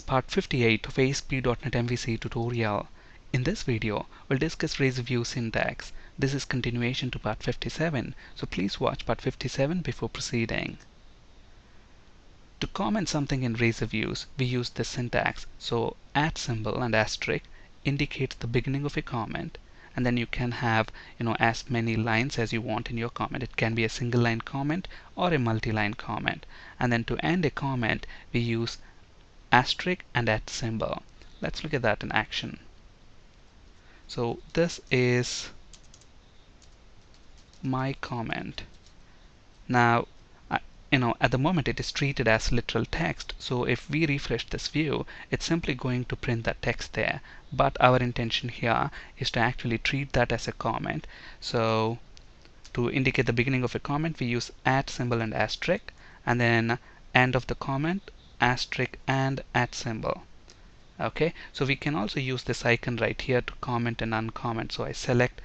Part 58 of ASP.NET MVC tutorial. In this video, we'll discuss Razor View syntax. This is continuation to part 57, so please watch part 57 before proceeding. To comment something in Razor Views, we use this syntax. So @ symbol and asterisk indicates the beginning of a comment, and then you can have as many lines as you want in your comment. It can be a single line comment or a multi-line comment. And then to end a comment, we use asterisk and @ symbol. Let's look at that in action. So this is my comment. Now at the moment it is treated as literal text, so if we refresh this view, it's simply going to print that text there. But our intention here is to actually treat that as a comment. So to indicate the beginning of a comment, we use @ symbol and asterisk, and then end of the comment, asterisk and @ symbol. Okay, so we can also use this icon right here to comment and uncomment. So I select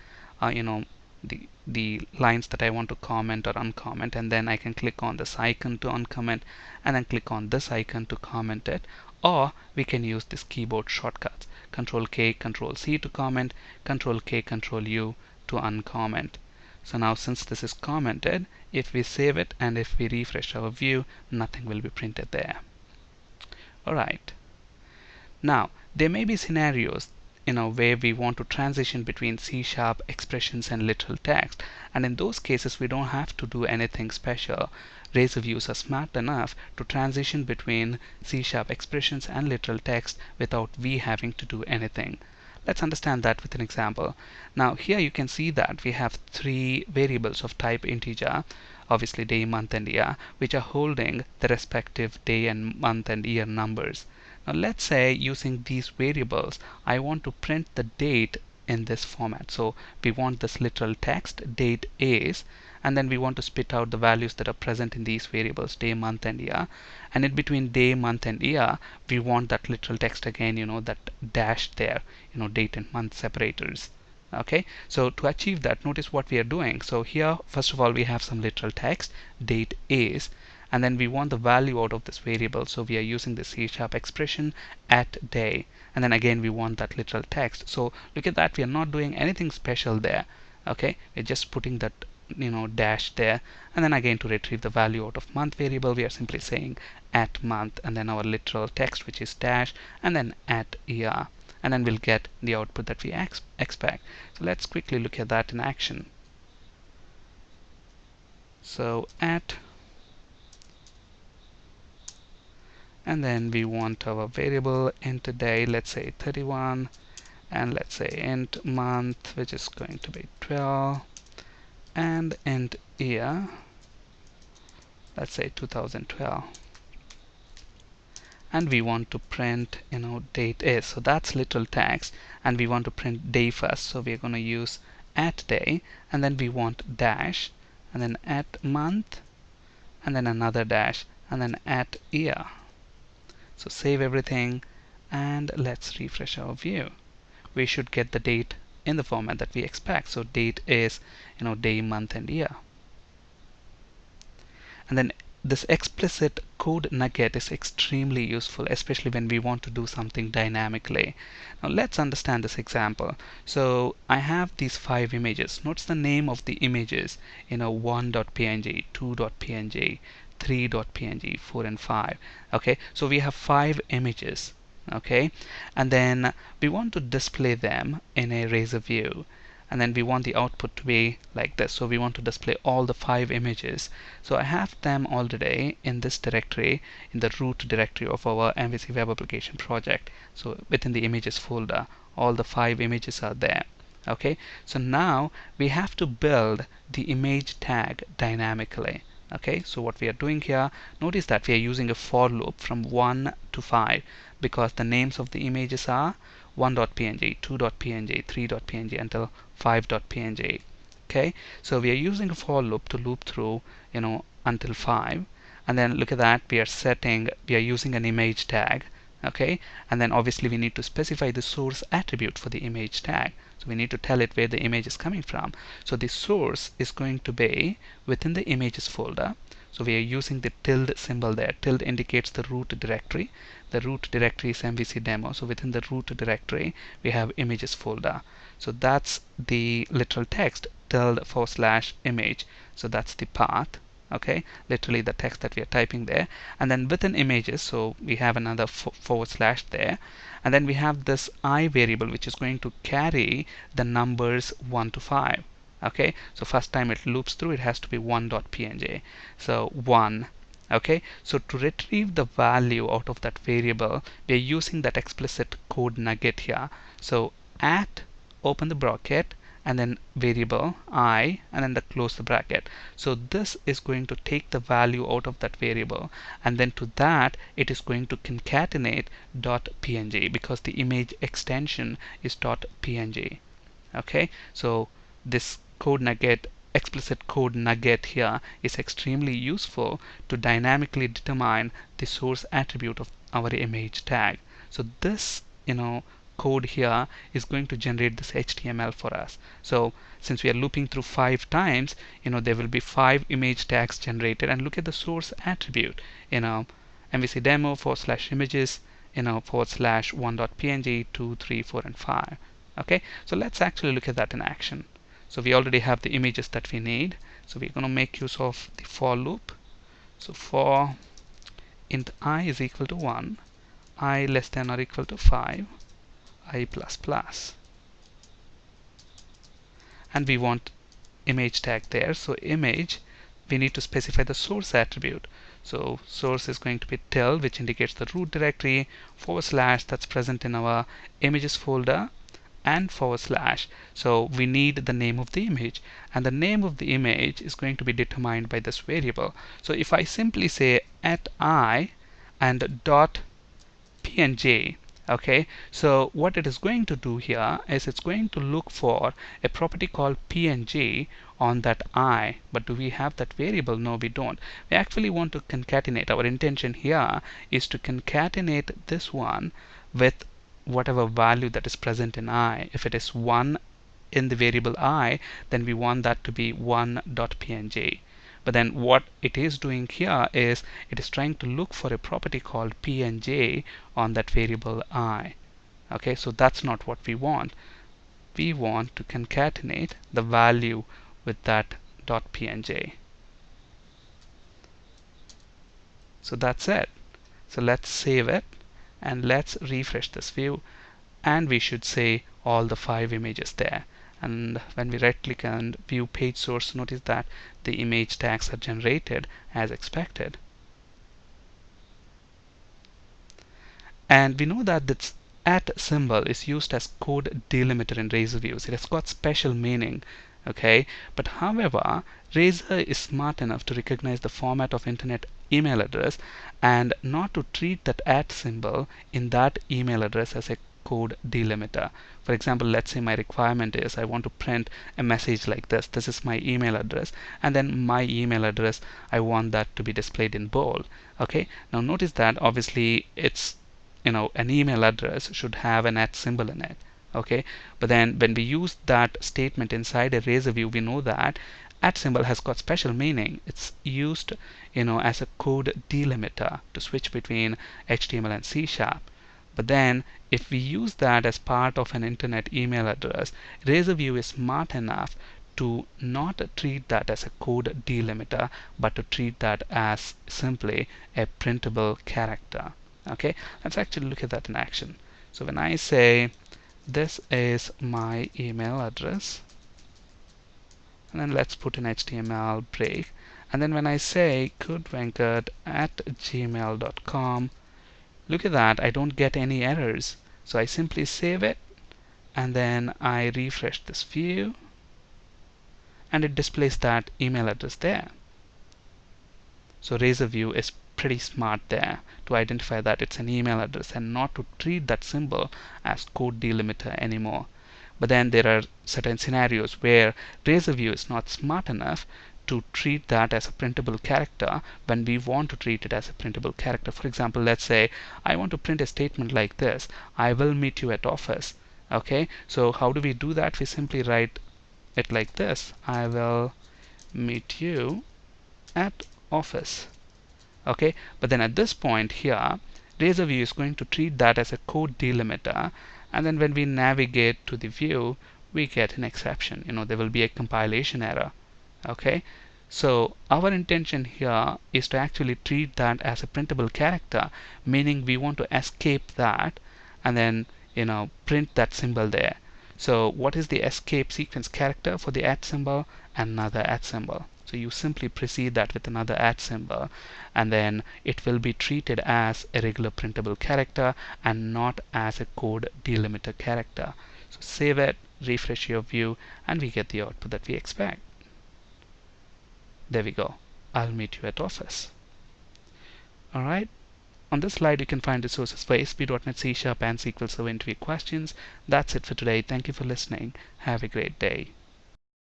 the lines that I want to comment or uncomment, and then I can click on this icon to uncomment, and then click on this icon to comment it. Or we can use this keyboard shortcuts, Control K, Control C to comment, Control K, Control U to uncomment. So now since this is commented, if we save it and if we refresh our view, nothing will be printed there. Alright. Now, there may be scenarios where we want to transition between C# expressions and literal text, and in those cases we don't have to do anything special. Razor Views are smart enough to transition between C# expressions and literal text without we having to do anything. Let's understand that with an example. Now here you can see that we have three variables of type integer, obviously day, month and year, which are holding the respective day and month and year numbers. Now let's say using these variables I want to print the date in this format. So we want this literal text, date is, and then we want to spit out the values that are present in these variables, day, month and year. And in between day, month and year, we want that literal text again, that dash there, date and month separators. Okay, so to achieve that, notice what we are doing. So here first of all we have some literal text, date is, and then we want the value out of this variable, so we are using the C# expression @day, and then again we want that literal text. So look at that, we are not doing anything special there. Okay, we're just putting that dash there, and then again to retrieve the value out of month variable, we are simply saying @month, and then our literal text, which is dash, and then @year, and then we'll get the output that we expect. So let's quickly look at that in action. So and then we want our variable int day, let's say 31, and let's say int month, which is going to be 12, and int year, let's say 2012. And we want to print date is, so that's literal text, and we want to print day first, so we're going to use @day, and then we want dash, and then @month, and then another dash, and then @year. So save everything and let's refresh our view. We should get the date in the format that we expect. So date is day, month and year. And then this explicit code nugget is extremely useful, especially when we want to do something dynamically. Now let's understand this example. So I have these 5 images. Notice the name of the images, 1.png, 2.png, 3.png, 4 and 5. Okay, so we have 5 images. Okay, and then we want to display them in a Razor view, and then we want the output to be like this. So we want to display all the 5 images. So I have them already in this directory, in the root directory of our MVC web application project. So within the images folder, all the 5 images are there. Okay, so now we have to build the image tag dynamically. Okay, so what we are doing here, notice that we are using a for loop from 1 to 5, because the names of the images are 1.png, 2.png, 3.png until 5.png. Okay, so we are using a for loop to loop through until 5, and then look at that, we are using an image tag. Okay, and then obviously we need to specify the source attribute for the image tag. So we need to tell it where the image is coming from. So the source is going to be within the images folder. So we are using the tilde symbol there. Tilde indicates the root directory. The root directory is MVC demo. So within the root directory, we have images folder. So that's the literal text, tilde / image. So that's the path. Okay, literally the text that we are typing there. And then within images, so we have another / there. And then we have this I variable, which is going to carry the numbers 1 to 5. Okay, so first time it loops through, it has to be 1.png. So 1. Okay, so to retrieve the value out of that variable, we are using that explicit code nugget here. So at, open the bracket, and then variable I, and then close the bracket. So this is going to take the value out of that variable, and then to that it is going to concatenate .png, because the image extension is .png. Okay, so this code nugget, explicit code nugget here, is extremely useful to dynamically determine the source attribute of our image tag. So this, code here is going to generate this HTML for us. So since we are looping through 5 times, there will be 5 image tags generated. And look at the source attribute, MVC demo / images, / 1.png, 2, 3, 4, and 5. Okay, so let's actually look at that in action. So we already have the images that we need. So we're going to make use of the for loop. So for int I is equal to 1, I less than or equal to 5, I plus plus. And we want image tag there. So image, we need to specify the source attribute. So source is going to be tilde, which indicates the root directory, / that's present in our images folder, and /. So we need the name of the image, and the name of the image is going to be determined by this variable. So if I simply say at I and .png, okay, so what it is going to do here is it's going to look for a property called png on that I. But do we have that variable? No, we don't. We actually want to concatenate. Our intention here is to concatenate this one with whatever value that is present in I. If it is 1 in the variable I, then we want that to be 1.png. But then what it is doing here is it is trying to look for a property called png on that variable I. Okay, so that's not what we want. We want to concatenate the value with that .png. So that's it. So let's save it and let's refresh this view, and we should see all the 5 images there. And when we right click and view page source, notice that the image tags are generated as expected. And we know that this at symbol is used as code delimiter in Razor views. It has got special meaning. Okay, but however, Razor is smart enough to recognize the format of internet email address and not to treat that @ symbol in that email address as a code delimiter. For example, let's say my requirement is I want to print a message like this. This is my email address, and then my email address, I want that to be displayed in bold. Okay, now notice that obviously it's, an email address should have an @ symbol in it. Okay, but then when we use that statement inside a Razor view, we know that @ symbol has got special meaning. It's used, as a code delimiter to switch between HTML and C#. But then if we use that as part of an internet email address, Razor view is smart enough to not treat that as a code delimiter, but to treat that as simply a printable character. Okay, let's actually look at that in action. So when I say this is my email address, and then let's put an HTML break, and then when I say kudvenkat@gmail.com, look at that, I don't get any errors. So I simply save it, and then I refresh this view, and it displays that email address there. So Razor view is pretty smart there to identify that it's an email address and not to treat that symbol as code delimiter anymore. But then there are certain scenarios where Razor view is not smart enough to treat that as a printable character when we want to treat it as a printable character. For example, let's say I want to print a statement like this: I will meet you at office. Okay, so how do we do that? We simply write it like this: I will meet you at office. Okay, but then at this point here, Razor View is going to treat that as a code delimiter, and then when we navigate to the view, we get an exception. There will be a compilation error. Okay, so our intention here is to actually treat that as a printable character, meaning we want to escape that and then print that symbol there. So what is the escape sequence character for the @ symbol? Another @ symbol. So you simply precede that with another @ symbol, and then it will be treated as a regular printable character and not as a code delimiter character. So save it, refresh your view, and we get the output that we expect. There we go. I'll meet you at office. Alright. On this slide, you can find resources for ASP.NET C# and SQL Server interview questions. That's it for today. Thank you for listening. Have a great day.